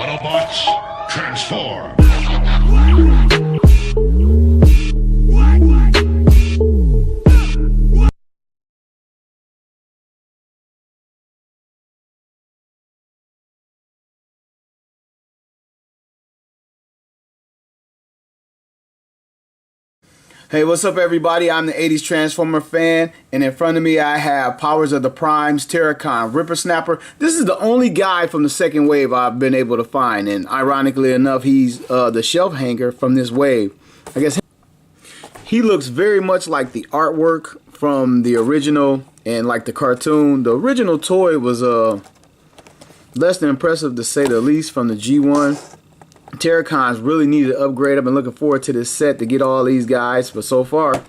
Autobots, transform! Hey, what's up everybody? I'm the 80s Transformer fan, and in front of me I have Powers of the Primes, Terracon, Rippersnapper. This is the only guy from the second wave I've been able to find, and ironically enough, he's the shelf hanger from this wave. I guess he looks very much like the artwork from the original and like the cartoon. The original toy was less than impressive to say the least from the G1. Terracon's really needed to upgrade. I've been looking forward to this set to get all these guys, but so far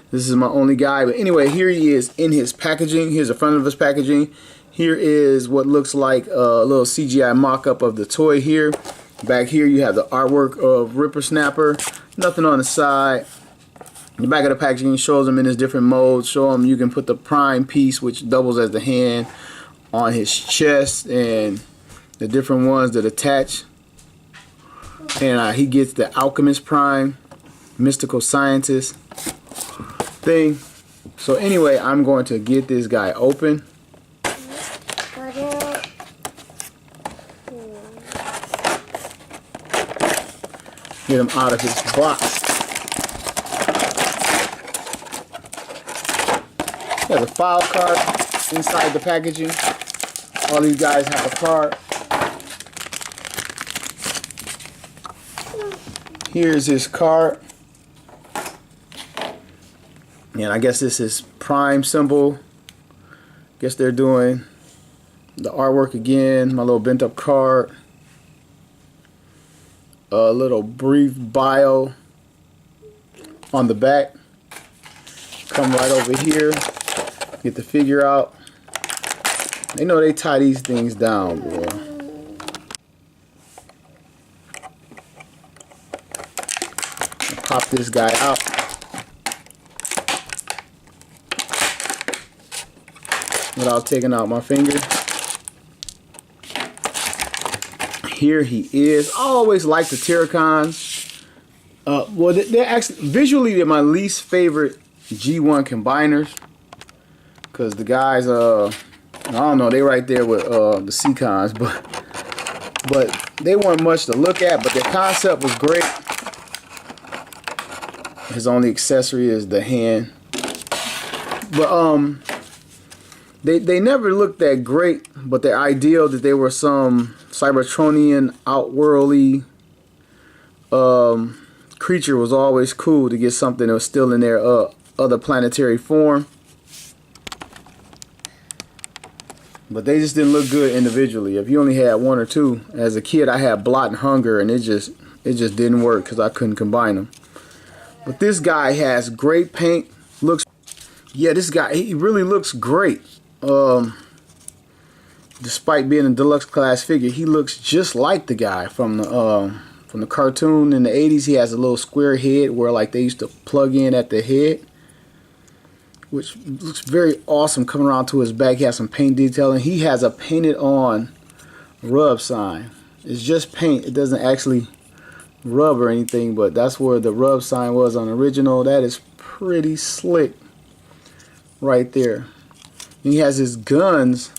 this is my only guy. But anyway, here he is in his packaging. Here's the front of his packaging. Here is what looks like a little CGI mock-up of the toy here. Back here you have the artwork of Rippersnapper. Nothing on the side. The back of the packaging shows him in his different modes. Show him you can put the prime piece, which doubles as the hand, on his chest, and the different ones that attach. And he gets the Alchemist Prime, mystical scientist thing. So anyway, I'm going to get this guy open. Get him out of his box. There's a file card inside the packaging. All these guys have a card. Here's his card, and I guess this is Prime symbol. Guess they're doing the artwork again. My little bent up card, a little brief bio on the back. Come right over here, get the figure out. They know they tie these things down, boy. Pop this guy out. Without taking out my finger. Here he is. I always like the Terracons. Well, they're actually visually they're my least favorite G1 combiners, because the guys I don't know, they right there with the C-Cons, but they weren't much to look at, but their concept was great. His only accessory is the hand, but they never looked that great. But the ideal that they were some Cybertronian outworldly creature was always cool to get something that was still in their other planetary form. But they just didn't look good individually. If you only had one or two, as a kid I had Blot and Hun-Gurrr, and it just didn't work because I couldn't combine them. But this guy has great paint. Yeah, this guy, he really looks great. Despite being a deluxe class figure, he looks just like the guy from the cartoon in the 80s. He has a little square head where like they used to plug in at the head, which looks very awesome coming around to his back. He has some paint detailing. He has a painted on rub sign. It's just paint. It doesn't actually rub or anything, but that's where the rub sign was on the original. That is pretty slick right there. And he has his guns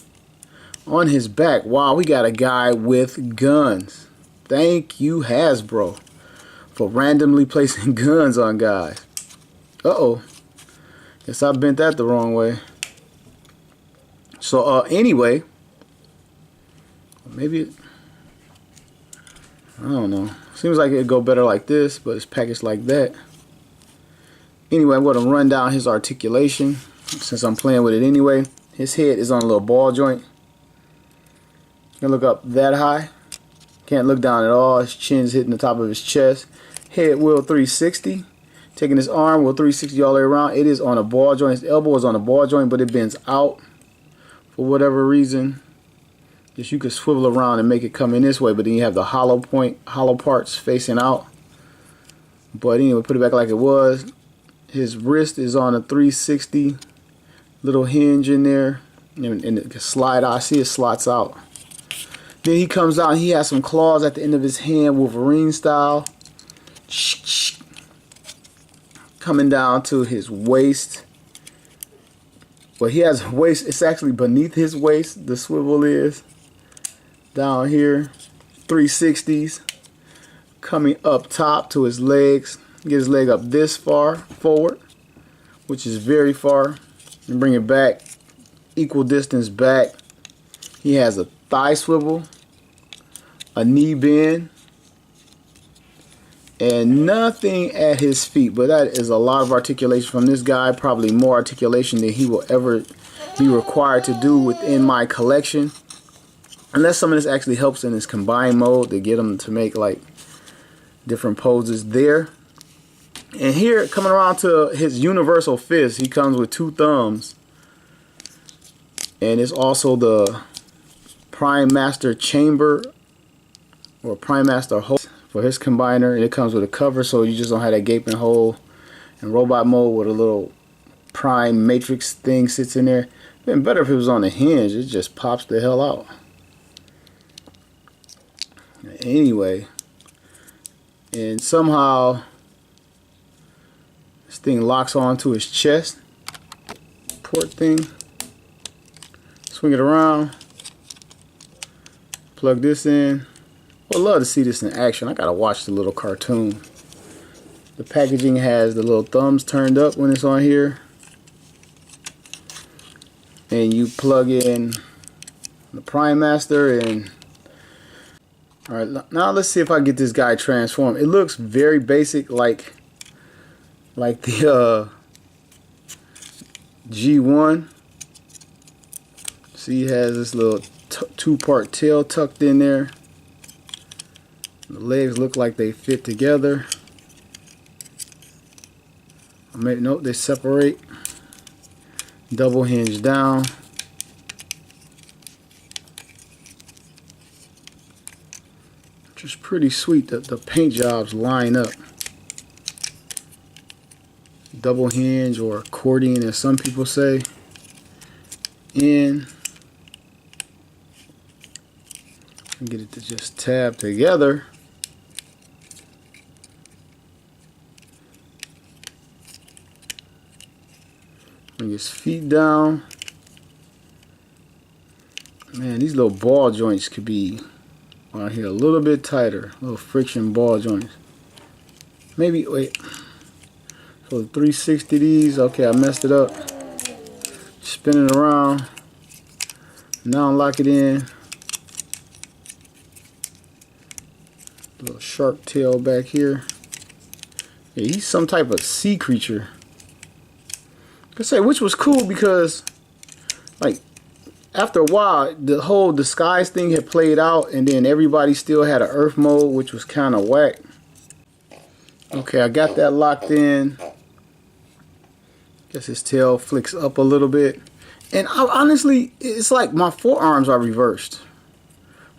on his back. Wow, we got a guy with guns. Thank you, Hasbro, for randomly placing guns on guys. Uh-oh. Guess I bent that the wrong way. So anyway, maybe I don't know. Seems like it'd go better like this, but it's packaged like that. Anyway, I'm going to run down his articulation since I'm playing with it anyway. His head is on a little ball joint. Can't look up that high. Can't look down at all. His chin's hitting the top of his chest. Head will 360. Taking his arm will 360 all the way around. It is on a ball joint. His elbow is on a ball joint, but it bends out for whatever reason. Just you could swivel around and make it come in this way, but then you have the hollow parts facing out. But anyway, put it back like it was. His wrist is on a 360 little hinge in there, and it can slide out. I see it slots out. Then he comes out and he has some claws at the end of his hand, Wolverine style. Coming down to his waist. Well, he has a waist. It's actually beneath his waist. The swivel is down here. 360s. Coming up top to his legs. Get his leg up this far forward, which is very far. And bring it back. Equal distance back. He has a thigh swivel. A knee bend. And nothing at his feet, but that is a lot of articulation from this guy. Probably more articulation than he will ever be required to do within my collection, unless some of this actually helps in his combined mode to get him to make like different poses there. And here, coming around to his universal fist, he comes with 2 thumbs, and it's also the Prime Master chamber or Prime Master hole for his combiner, and it comes with a cover so you just don't have that gaping hole. In robot mode with a little prime matrix thing sits in there. Been better if it was on the hinge. It just pops the hell out. Anyway, and somehow this thing locks onto his chest port thing. Swing it around, plug this in. I'd love to see this in action. I gotta watch the little cartoon. The packaging has the little thumbs turned up when it's on here. And you plug in the Prime Master and alright, now let's see if I can get this guy transformed. It looks very basic like the G1. See, he has this little 2-part tail tucked in there. The legs look like they fit together. Nope, they separate. Double hinge down. Which is pretty sweet. The paint jobs line up. Double hinge, or accordion as some people say. In. Get it to just tab together. Bring his feet down. Man, these little ball joints could be on here a little bit tighter. Little friction ball joints. Maybe, wait. So 360 these. Okay, I messed it up. Spin it around. Now lock it in. Little shark tail back here. Yeah, he's some type of sea creature. I say, which was cool because, like, after a while, the whole disguise thing had played out, and then everybody still had an Earth mode, which was kind of whack. Okay, I got that locked in. Guess his tail flicks up a little bit, and honestly, it's like my forearms are reversed.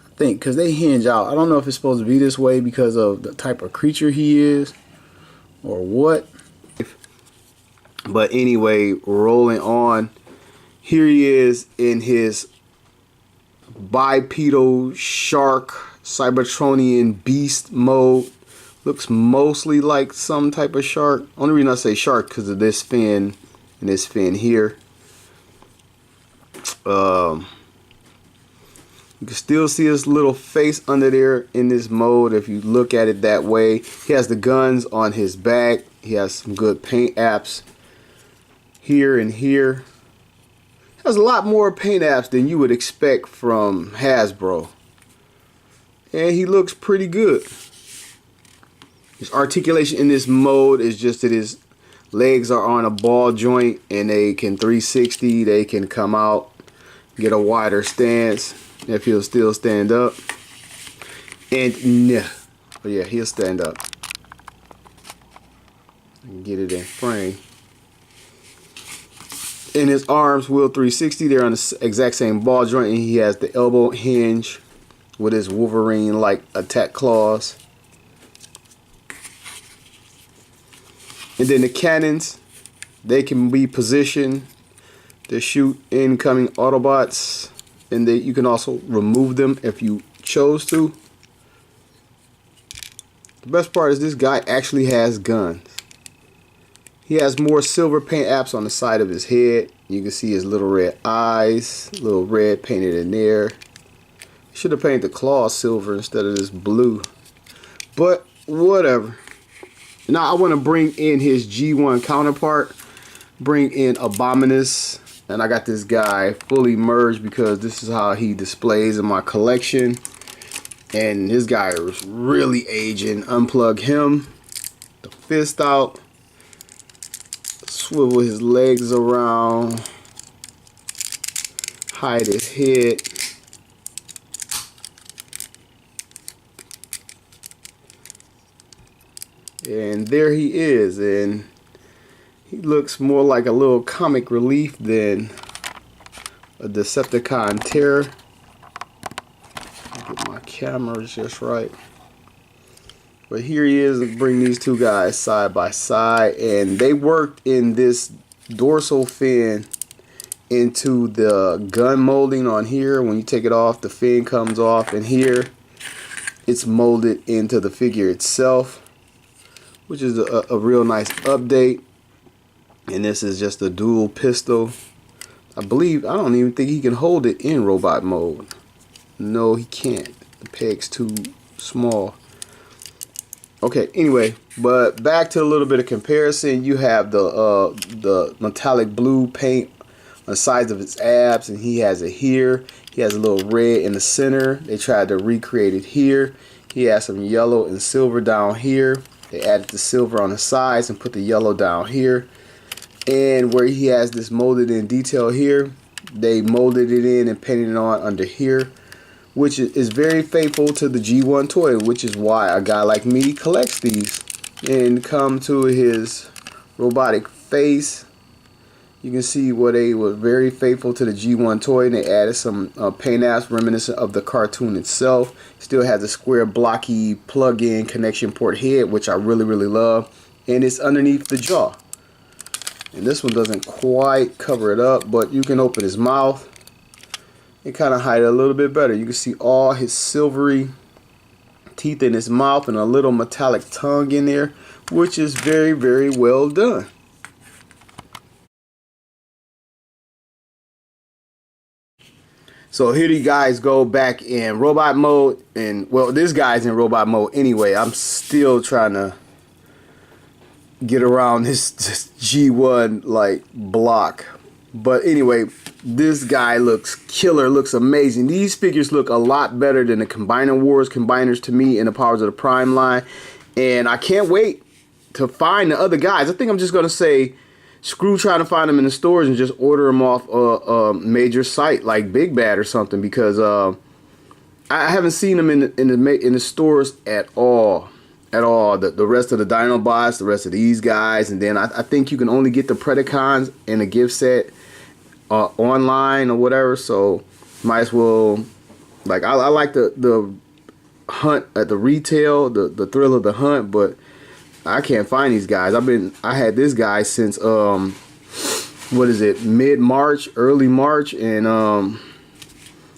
I think because they hinge out. I don't know if it's supposed to be this way because of the type of creature he is, or what. But anyway, rolling on. Here he is in his bipedal shark Cybertronian beast mode. Looks mostly like some type of shark. Only reason I say shark because of this fin and this fin here. You can still see his little face under there in this mode if you look at it that way. He has the guns on his back. He has some good paint apps here and here. Has a lot more paint apps than you would expect from Hasbro. And he looks pretty good. His articulation in this mode is just that his legs are on a ball joint and they can 360. They can come out, get a wider stance if he'll still stand up. And yeah, but yeah, he'll stand up. Get it in frame. And his arms will 360. They're on the exact same ball joint, and he has the elbow hinge with his Wolverine-like attack claws. And then the cannons, they can be positioned to shoot incoming Autobots, and you can also remove them if you chose to. The best part is this guy actually has guns. He has more silver paint apps on the side of his head. You can see his little red eyes, little red painted in there. Should have painted the claws silver instead of this blue. But whatever. Now I want to bring in his G1 counterpart. Bring in Abominus. And I got this guy fully merged because this is how he displays in my collection. And this guy is really aging. Unplug him. The fist out. Swivel his legs around. Hide his head. And there he is. And he looks more like a little comic relief than a Decepticon Terror. Get my camera just right. But here he is. Bring these two guys side by side, and they worked in this dorsal fin into the gun molding on here. When you take it off, the fin comes off, and here it's molded into the figure itself, which is a real nice update. And this is just a dual pistol. I don't even think he can hold it in robot mode. No, he can't. The peg's too small. Okay, anyway, but back to a little bit of comparison. You have the metallic blue paint on the sides of his abs, and he has it here. He has a little red in the center. They tried to recreate it here. He has some yellow and silver down here. They added the silver on the sides and put the yellow down here. And where he has this molded in detail here, they molded it in and painted it on under here, which is very faithful to the G1 toy, which is why a guy like me collects these. And come to his robotic face, you can see where they were very faithful to the G1 toy, and they added some paint apps reminiscent of the cartoon itself. Still has a square blocky plug-in connection port head, which I really love, and it's underneath the jaw. And this one doesn't quite cover it up, but you can open his mouth and kind of hide it a little bit better. You can see all his silvery teeth in his mouth and a little metallic tongue in there, which is very well done. So here you guys go back in robot mode, and well, this guy's in robot mode anyway. I'm still trying to get around this G1 like block. But anyway, this guy looks killer, looks amazing. These figures look a lot better than the Combiner Wars combiners to me in the Powers of the Prime line. And I can't wait to find the other guys. I think I'm just going to say screw trying to find them in the stores and just order them off a major site like Big Bad or something, because I haven't seen them in the stores at all. The rest of the Dinobots, the rest of these guys, and then I think you can only get the Predacons in a gift set online or whatever. So might as well, like, I like the hunt at the retail, the thrill of the hunt, but I can't find these guys. I had this guy since what is it, mid-March, early March, and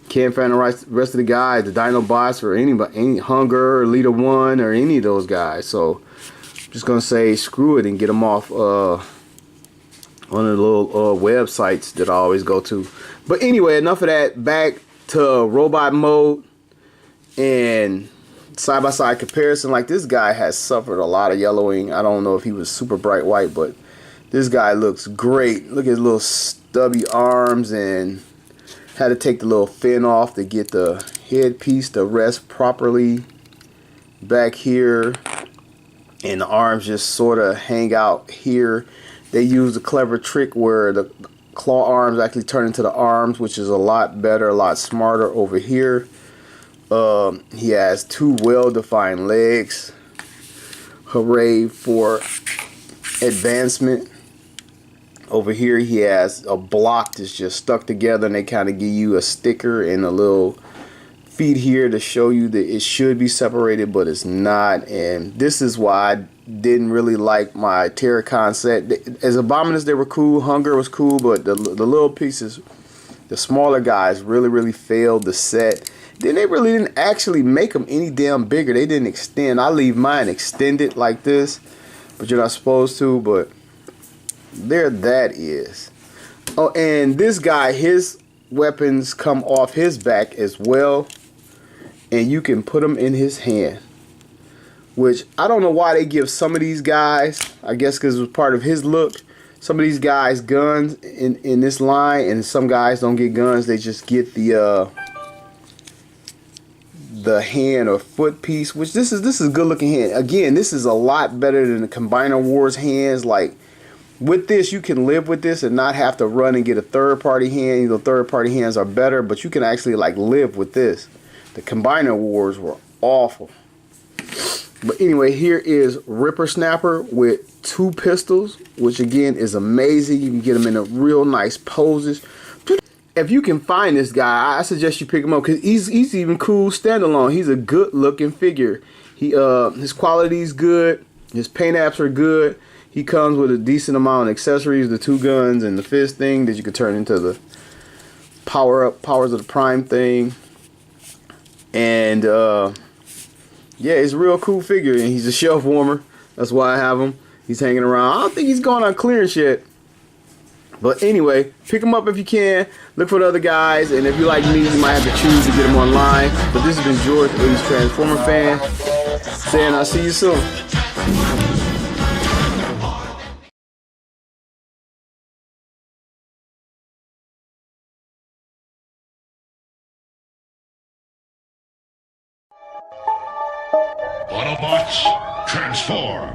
can't find the rest of the guys, the Dinobots, or anybody, any hun-Gurrr or Leader One or any of those guys. So I'm just gonna say screw it and get them off one of the little websites that I always go to. But anyway, enough of that. Back to robot mode and side-by-side comparison. Like, this guy has suffered a lot of yellowing. I don't know if he was super bright white, but this guy looks great. Look at his little stubby arms, and had to take the little fin off to get the headpiece to rest properly back here, and the arms just sort of hang out here. They used a clever trick where the claw arms actually turn into the arms, which is a lot better, a lot smarter over here. He has two well-defined legs. Hooray for advancement. Over here he has a block that's just stuck together, and they kind of give you a sticker and a little feet here to show you that it should be separated, but it's not. And this is why I didn't really like my Terracon set. As Abominus, they were cool. hun-Gurrr was cool, but the little pieces, the smaller guys, really failed the set. Then they really didn't actually make them any damn bigger. They didn't extend. I leave mine extended like this, but you're not supposed to. But there that is. Oh, and this guy, his weapons come off his back as well, and you can put them in his hand. Which I don't know why they give some of these guys, I guess because it was part of his look, some of these guys guns in this line, and some guys don't get guns. They just get the hand or foot piece, which this is a good looking hand. Again, this is a lot better than the Combiner Wars hands. Like with this, you can live with this and not have to run and get a third party hand. You know, third party hands are better, but you can actually like live with this. The Combiner Wars were awful. But anyway, here is Rippersnapper with 2 pistols, which again is amazing. You can get them in a real nice poses. If you can find this guy, I suggest you pick him up because he's even cool standalone. He's a good looking figure. His quality is good. His paint apps are good. He comes with a decent amount of accessories, the 2 guns and the fist thing that you could turn into the powers of the prime thing. And yeah, it's a real cool figure, and he's a shelf warmer. That's why I have him. He's hanging around. I don't think he's going on clearance yet. But anyway, pick him up if you can. Look for the other guys, and if you like me, you might have to choose to get them online. But this has been George, 80s Transformer fan, saying I'll see you soon. Autobots, transform!